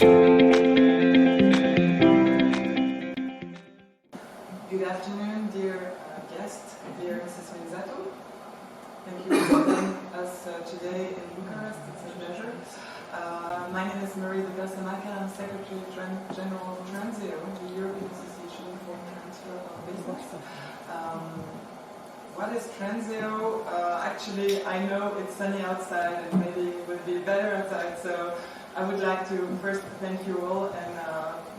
Good afternoon, dear guest, dear Mrs. Minzato. Thank you for joining us today in Bucharest. It's a pleasure. My name is Depelssemaker. I'm Secretary General of Transeo, the European Association for Transfer of Business. What is Transeo? Actually, I know it's sunny outside and maybe it would be better outside, so I would like to first thank you all and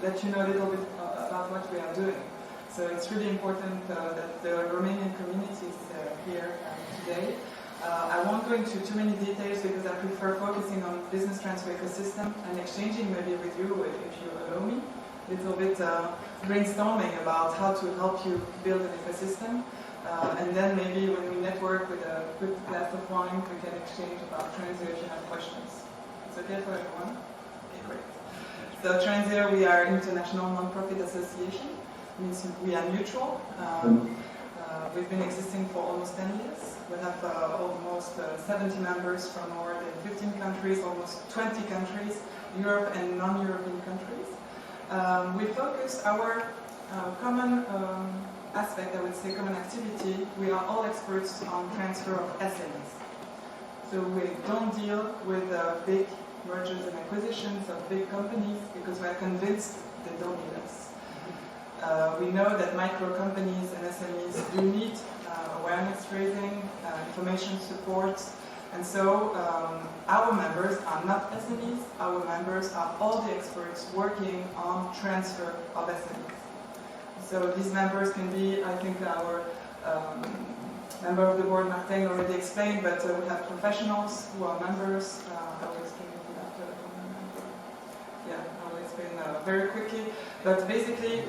let you know a little bit about what we are doing. So it's really important that the Romanian community is here today. I won't go into too many details because I prefer focusing on business transfer ecosystem and exchanging maybe with you, if you allow me, a little bit brainstorming about how to help you build an ecosystem. And then maybe when we network with a good glass of wine, we can exchange about Transeo if you have questions. It's okay for everyone? Okay, great. So Transeo, we are an international non-profit association. Means we are neutral. We've been existing for almost 10 years. We have almost 70 members from more than 15 countries, almost 20 countries, Europe and non-European countries. We focus our common aspect, I would say common activity, we are all experts on transfer of SMEs. So we don't deal with big mergers and acquisitions of big companies because we are convinced they don't need us. We know that micro companies and SMEs do need awareness raising, information support, and so our members are not SMEs, our members are all the experts working on transfer of SMEs. So these members can be, I think our member of the board, Martin, already explained, but we have professionals who are members. I will explain it after. Yeah, I will explain very quickly. But basically,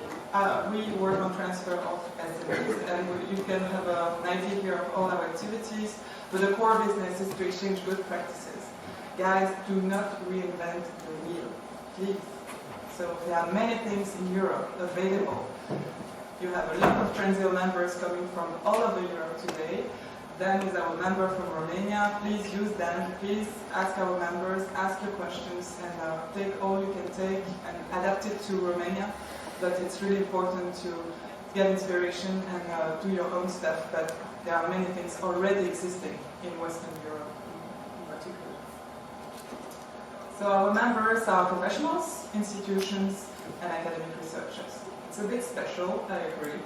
we work on transfer of SMEs, and you can have an idea here of all our activities. But the core business is to exchange good practices. Guys, do not reinvent the wheel, please. So there are many things in Europe available. You have a lot of Transeo members coming from all over Europe today. Then with our member from Romania, please use them. Please ask our members, ask your questions, and take all you can take and adapt it to Romania. But it's really important to get inspiration and do your own stuff. But there are many things already existing in Western Europe in particular. So our members are professionals, institutions, and academic researchers. It's a bit special, I agree.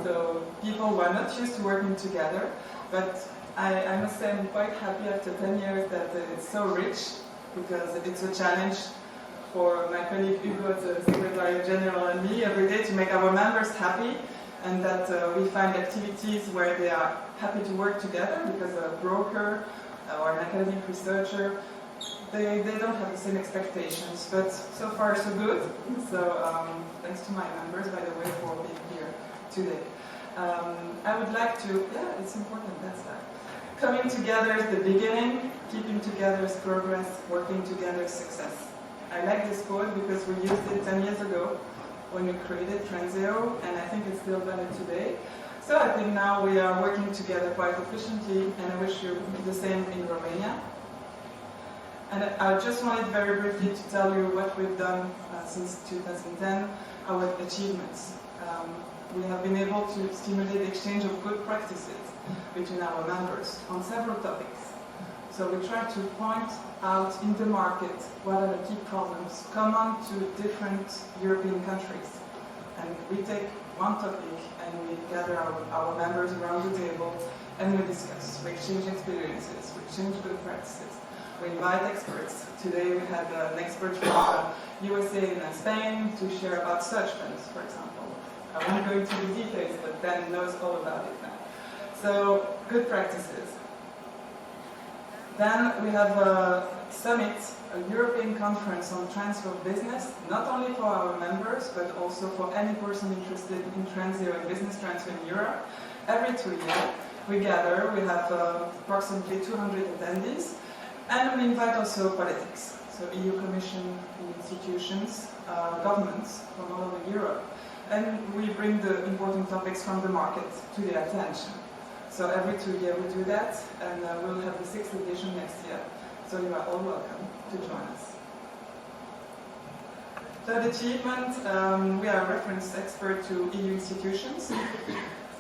So people who are not used to working together, but I must say I'm quite happy after 10 years that it's so rich, because it's a challenge for my colleague Hugo, the Secretary General, and me every day to make our members happy, and that we find activities where they are happy to work together, because a broker or an academic researcher, they don't have the same expectations, but so far so good. So thanks to my members, by the way, for being here today. I would like to, yeah, it's important, that's that. Coming together is the beginning, keeping together is progress, working together is success. I like this quote because we used it 10 years ago when we created Transeo, and I think it's still valid today. So I think now we are working together quite efficiently, and I wish you the same in Romania. And I just wanted very briefly to tell you what we've done since 2010, our achievements. We have been able to stimulate the exchange of good practices between our members on several topics. So we try to point out in the market what are the key problems common to different European countries. And we take one topic and we gather our members around the table and we discuss. We exchange experiences, we exchange good practices. We invite experts. Today we had an expert from USA and Spain to share about search funds, for example. I won't go into the details, but Ben knows all about it now. So, good practices. Then we have a summit, a European conference on transfer of business, not only for our members, but also for any person interested in Transeo and business transfer in Europe. Every 2 years we gather, we have approximately 200 attendees, and we invite also politics, so EU Commission, institutions, governments from all over Europe. And we bring the important topics from the market to their attention. So every 2 years we do that, and we'll have the 6th edition next year. So you are all welcome to join us. Third achievement, we are a reference expert to EU institutions.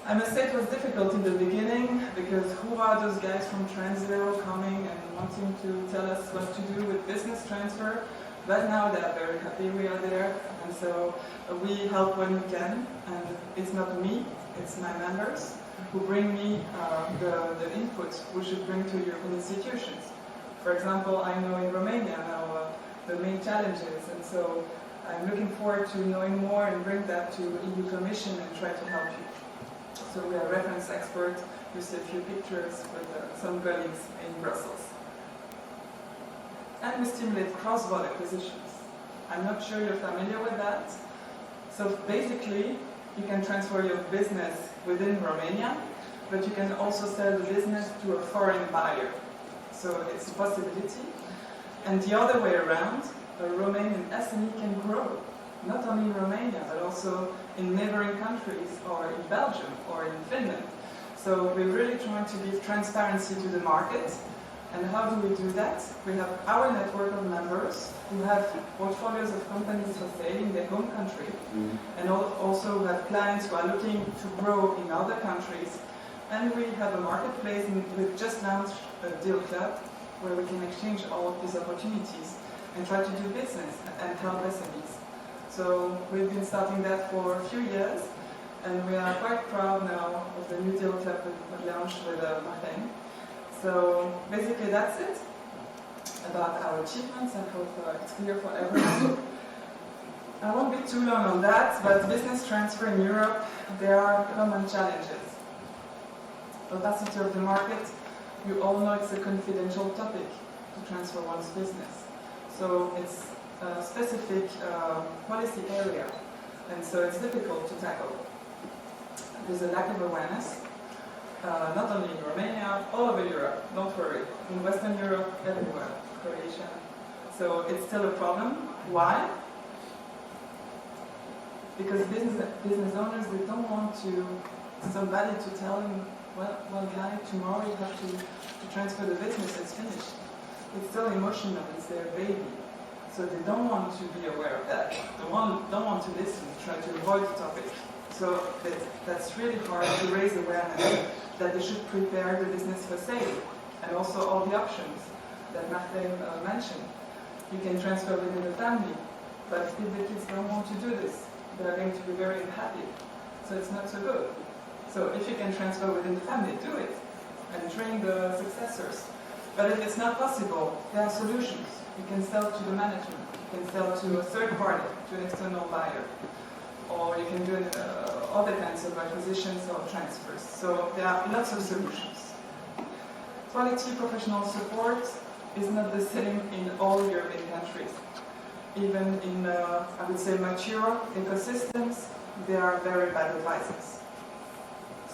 I must say it was difficult in the beginning because who are those guys from Transeo coming and wanting to tell us what to do with business transfer? But now they are very happy we are there, and so we help when we can. And it's not me, it's my members who bring me the input we should bring to European institutions. For example, I know in Romania now the main challenges, and so I'm looking forward to knowing more and bring that to EU Commission and try to help you. So we are reference experts. You see a few pictures with some colleagues in Brussels. And we stimulate cross-border acquisitions. I'm not sure you're familiar with that. So basically, you can transfer your business within Romania, but you can also sell the business to a foreign buyer. So it's a possibility. And the other way around, a Romanian SME can grow, not only in Romania, but also in neighboring countries, or in Belgium, or in Finland. So we're really trying to give transparency to the market. And how do we do that? We have our network of members who have portfolios of companies for sale in their home country, and also have clients who are looking to grow in other countries. And we have a marketplace, and we've just launched a deal club where we can exchange all of these opportunities and try to do business and help SMEs. So we've been starting that for a few years, and we are quite proud now of the new deal club we launched with Martin. So basically that's it about our achievements. I hope it's clear for everyone. I won't be too long on that, but business transfer in Europe, there are common challenges. Opacity of the market, you all know it's a confidential topic to transfer one's business. So it's a specific policy area, and so it's difficult to tackle. There's a lack of awareness. Not only in Romania, all over Europe, don't worry. In Western Europe, everywhere, Croatia. So it's still a problem. Why? Because business owners, they don't want somebody to tell them, well guy, tomorrow you have to transfer the business, it's finished. It's still emotional, it's their baby. So they don't want to be aware of that. They don't want to listen, try to avoid the topic. So that's really hard to raise awareness that they should prepare the business for sale, and also all the options that Martin mentioned. You can transfer within the family, but if the kids don't want to do this, they are going to be very unhappy. So it's not so good. So if you can transfer within the family, do it, and train the successors. But if it's not possible, there are solutions. You can sell to the management, you can sell to a third party, to an external buyer, or you can do other kinds of acquisitions or transfers. So there are lots of solutions. Quality professional support is not the same in all European countries. Even in, I would say, mature ecosystems, there are very bad advisors.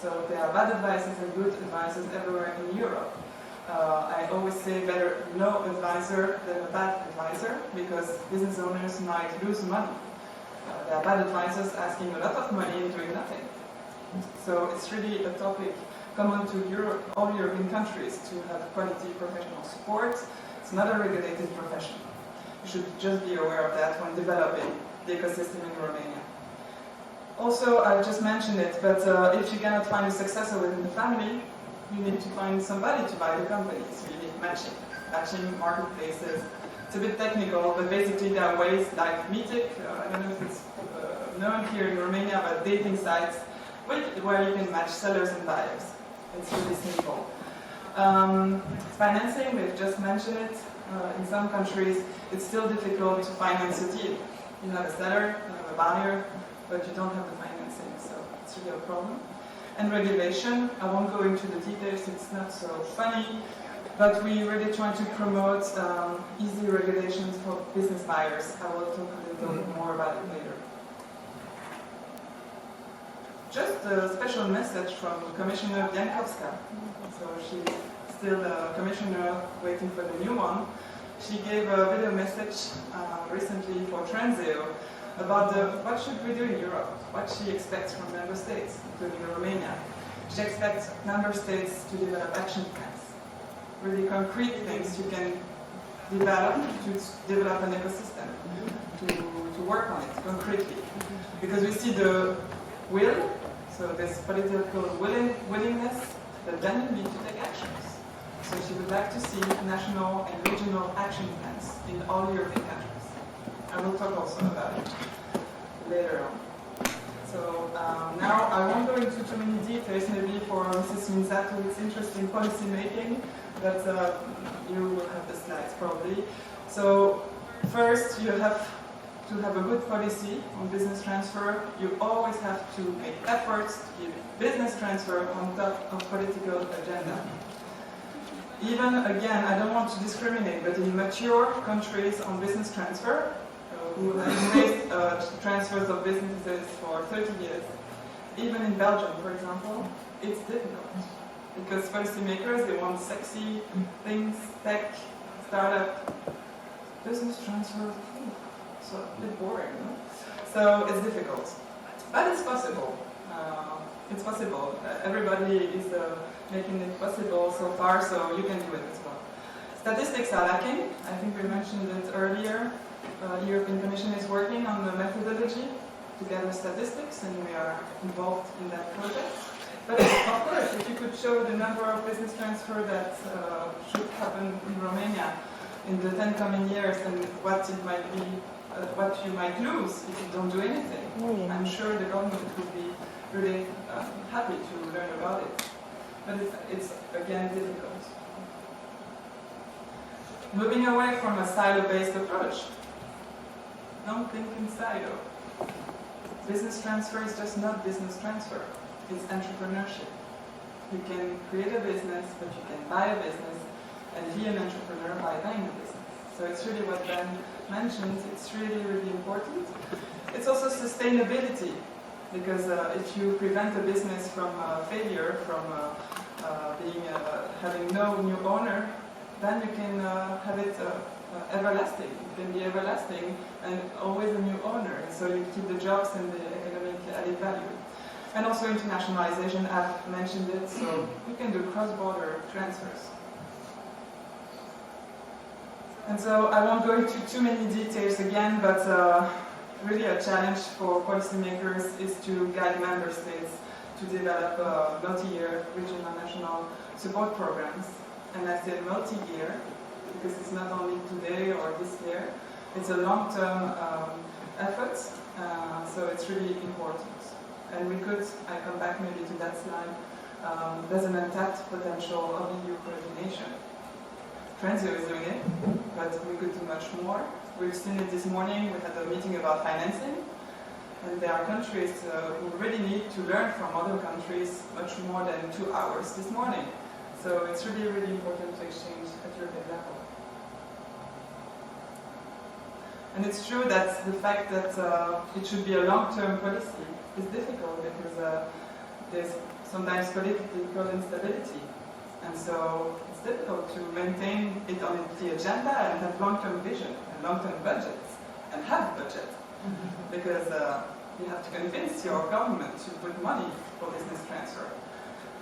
So there are bad advisors and good advisors everywhere in Europe. I always say better no advisor than a bad advisor, because business owners might lose money. There are bad advisors asking a lot of money and doing nothing. So it's really a topic common to Europe, all European countries, to have quality professional support. It's not a regulated profession. You should just be aware of that when developing the ecosystem in Romania. Also, I just mentioned it, but if you cannot find a successor within the family, you need to find somebody to buy the company. So you need matching marketplaces. It's a bit technical, but basically there are ways like Meetic, I don't know if it's known here in Romania, but dating sites where you can match sellers and buyers. It's really simple. Financing, we've just mentioned it. In some countries, it's still difficult to finance a deal. You have a seller, you have a buyer, but you don't have the financing, so it's really a problem. And regulation, I won't go into the details, it's not so funny, but we really try to promote easy regulations for business buyers. I will talk a little bit more about it later. Just a special message from Commissioner Biankowska. So she's still a commissioner waiting for the new one. She gave a video message recently for Transeo about what should we do in Europe, what she expects from member states, including Romania. She expects member states to develop action plans, really concrete things you can develop to develop an ecosystem, to work on it concretely. Because we see the will, so this political willingness, but then you need to take actions. So she would like to see national and regional action plans in all European countries. I will talk also about it later on. So now I won't go into too many details. Maybe for Mrs. Minzato it's interesting policy making, but you will have the slides probably. So first you have to have a good policy on business transfer. You always have to make efforts to keep business transfer on top of political agenda. Even, again, I don't want to discriminate, but in mature countries on business transfer, who have made transfers of businesses for 30 years, even in Belgium, for example, it's difficult. Because policymakers, they want sexy things, tech, startup, business transfer, so a bit boring, no? So it's difficult. But it's possible. It's possible. Everybody is making it possible so far, so you can do it as well. Statistics are lacking. I think we mentioned it earlier. The European Commission is working on the methodology to gather statistics, and we are involved in that project. But of course, if you could show the number of business transfer that should happen in Romania in the 10 coming years and what it might be, what you might lose if you don't do anything, I'm sure the government would be really happy to learn about it. But it's again difficult. Moving away from a silo-based approach. Don't think in silo. Business transfer is just not business transfer. It's entrepreneurship. You can create a business, but you can buy a business and be an entrepreneur by buying a business. So it's really what Ben mentioned. It's really, really important. It's also sustainability, because if you prevent a business from failure, from having no new owner, then you can have it everlasting. It can be everlasting and always a new owner. So you keep the jobs and the economic added value. And also internationalization, I've mentioned it, so you can do cross-border transfers. And so I won't go into too many details again, but really a challenge for policymakers is to guide member states to develop multi-year regional national support programs. And I say multi-year because it's not only today or this year, it's a long-term effort, so it's really important. And we could, I come back maybe to that slide, there's an untapped potential of EU coordination. Transeo is doing it, but we could do much more. We've seen it this morning. We had a meeting about financing, and there are countries who really need to learn from other countries much more than 2 hours this morning. So it's really, really important to exchange at European level. And it's true that the fact that it should be a long-term policy is difficult because there's sometimes political instability. And so it's difficult to maintain it on the agenda and have long-term vision and long-term budgets and have budget. Because you have to convince your government to put money for business transfer.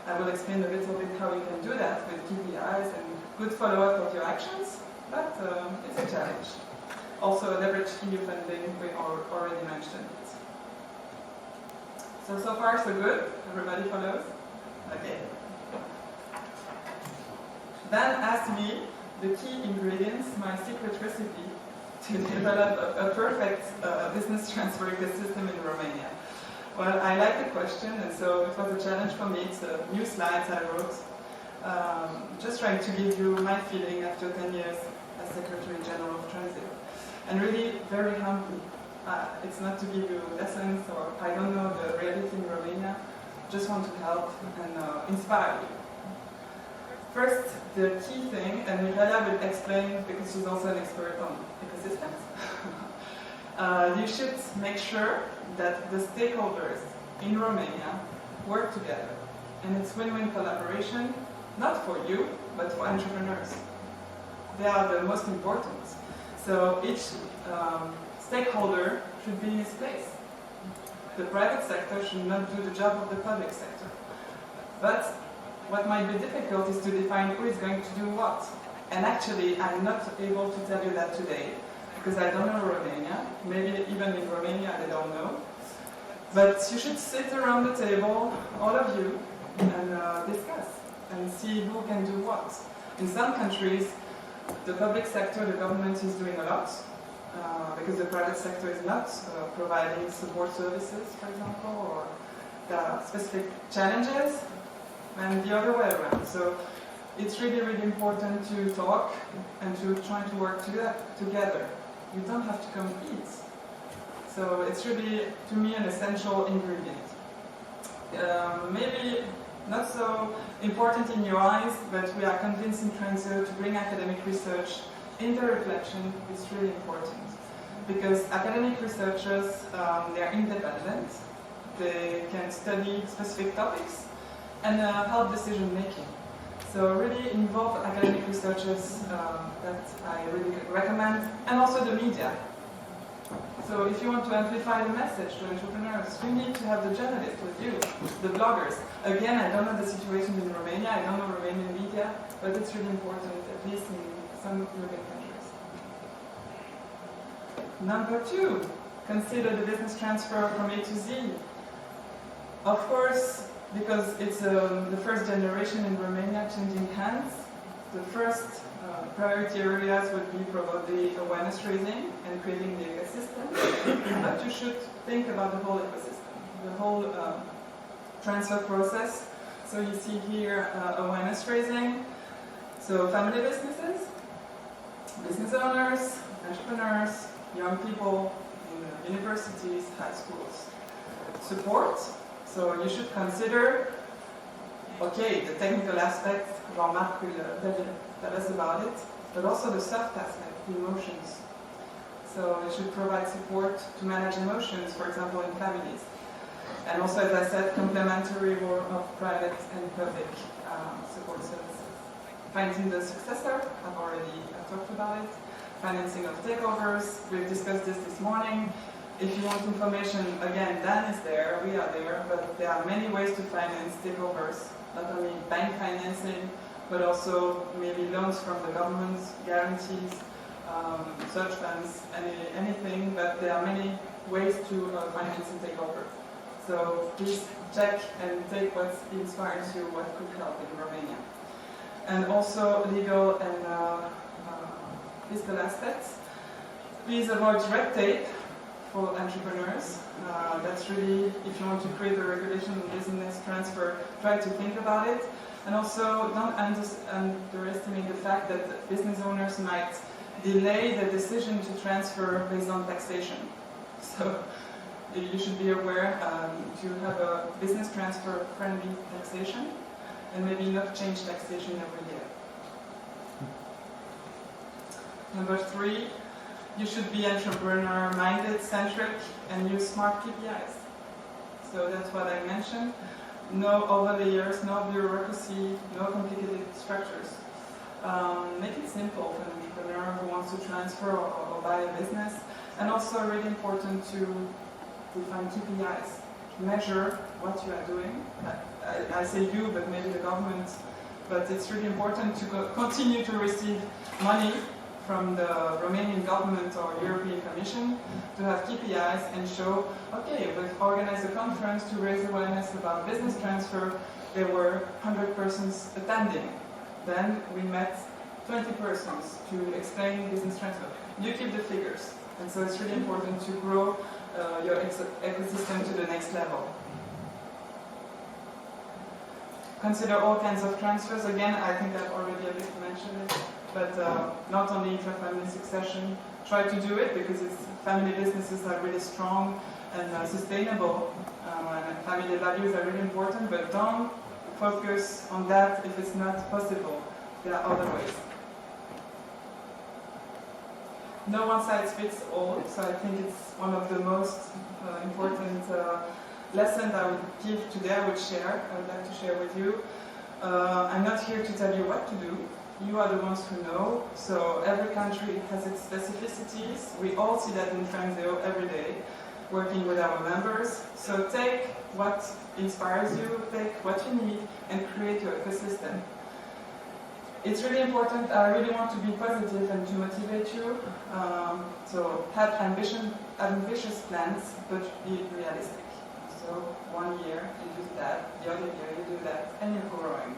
I will explain a little bit how you can do that with KPIs and good follow-up of your actions, but it's a challenge. Also, leverage EU funding, we already mentioned it. So far so good? Everybody follows? Okay. Dan asked me the key ingredients, my secret recipe, to develop a perfect business transfer ecosystem in Romania. Well, I like the question, and so it was a challenge for me. It's new slides I wrote, just trying to give you my feeling after 10 years as Secretary General of Transeo. And really, very humbly, it's not to give you lessons or I don't know the reality in Romania, just want to help and inspire you. First, the key thing, and Mihaela will explain because she's also an expert on ecosystems. You should make sure that the stakeholders in Romania work together. And it's win-win collaboration, not for you, but for entrepreneurs. They are the most important. So each stakeholder should be in his place. The private sector should not do the job of the public sector. But what might be difficult is to define who is going to do what. And actually, I'm not able to tell you that today. because I don't know Romania. Maybe even in Romania I don't know. But you should sit around the table, all of you, and discuss and see who can do what. In some countries, the public sector, the government is doing a lot, because the private sector is not providing support services, for example, or there are specific challenges, and the other way around. So it's really, really important to talk and to try to work together. You don't have to compete. So it's really, to me, an essential ingredient. Maybe not so important in your eyes, but we are convinced in Transeo to bring academic research in the reflection is really important. Because academic researchers, they are independent, they can study specific topics and help decision making. So really involve academic researchers that I really recommend, and also the media. So if you want to amplify the message to entrepreneurs, you need to have the journalists with you, the bloggers. Again, I don't know the situation in Romania, I don't know Romanian media, but it's really important, at least in some European countries. Number 2, consider the business transfer from A to Z. Of course, because it's the first generation in Romania changing hands, the first priority areas would be probably awareness raising and creating the ecosystem. But you should think about the whole ecosystem, the whole transfer process. So you see here awareness raising, so family businesses, business owners, entrepreneurs, young people in universities, high schools. Support, so you should consider, okay, the technical aspects, Jean-Marc will tell us about it, but also the soft aspect, the emotions. So you should provide support to manage emotions, for example, in families. And also, as I said, complementary role of private and public support services. Finding the successor, I've already talked about it. Financing of takeovers, we've discussed this morning. If you want information, again, Dan is there, we are there, but there are many ways to finance takeovers, not only bank financing, but also maybe loans from the government, guarantees, search funds, anything, but there are many ways to finance a takeover. So please check and take what inspires you, what could help in Romania. And also legal and fiscal aspects. Please avoid red tape for entrepreneurs. That's really, if you want to create a regulation on business transfer, try to think about it. And also don't underestimate the fact that business owners might delay the decision to transfer based on taxation. So you should be aware to have a business transfer friendly taxation and maybe not change taxation every year. Number 3, you should be entrepreneur-minded, centric, and use smart KPIs. So that's what I mentioned. No overlayers, no bureaucracy, no complicated structures. Make it simple for an entrepreneur who wants to transfer or buy a business. And also really important to define KPIs. Measure what you are doing. I say you, but maybe the government. But it's really important to continue to receive money from the Romanian government or European Commission to have KPIs and show, okay, we've organized a conference to raise awareness about business transfer. There were 100 persons attending. Then we met 20 persons to explain business transfer. You keep the figures. And so it's really important to grow your ecosystem to the next level. Consider all kinds of transfers. Again, I think I've already a bit mentioned it. But not only intra-family succession, try to do it because family businesses are really strong and sustainable, and family values are really important, but don't focus on that if it's not possible. There are other ways. No one size fits all, so I think it's one of the most important lessons I would give today, I would like to share with you. I'm not here to tell you what to do. You are the ones who know, so every country has its specificities. We all see that in Transeo every day, working with our members. So take what inspires you, take what you need, and create your ecosystem. it's really important. I really want to be positive and to motivate you. So have ambitious plans, but be realistic. So 1 year you do that, the other year you do that, and you're growing.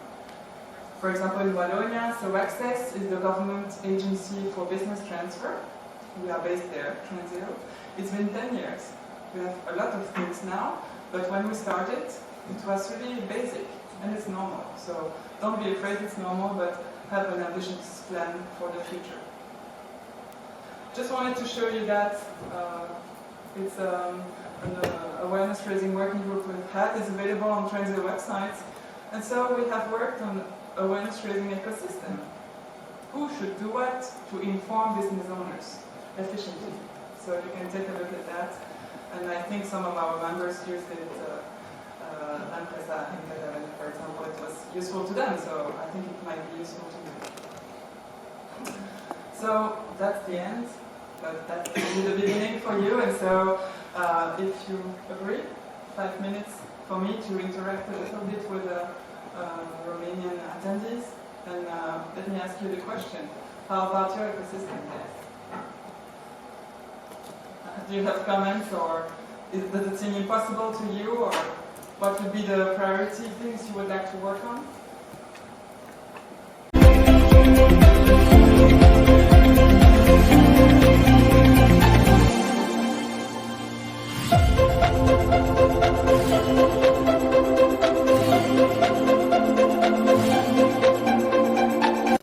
For example, in Wallonia, so Access is the government agency for business transfer. We are based there, Transeo. It's been 10 years. We have a lot of things now, but when we started, it was really basic, and it's normal. So don't be afraid it's normal, but have an ambitious plan for the future. Just wanted to show you that it's an awareness raising working group we've had. It's available on Transeo website. And so we have worked on awareness raising ecosystem. Who should do what to inform business owners efficiently? So you can take a look at that. And I think some of our members used it, for example, it was useful to them, so I think it might be useful to you. So that's the end, but that's only the beginning for you, and so if you agree, 5 minutes for me to interact a little bit with the Romanian attendees, and let me ask you the question. How about your ecosystem, guys? Do you have comments, or does it seem impossible to you, or what would be the priority things you would like to work on?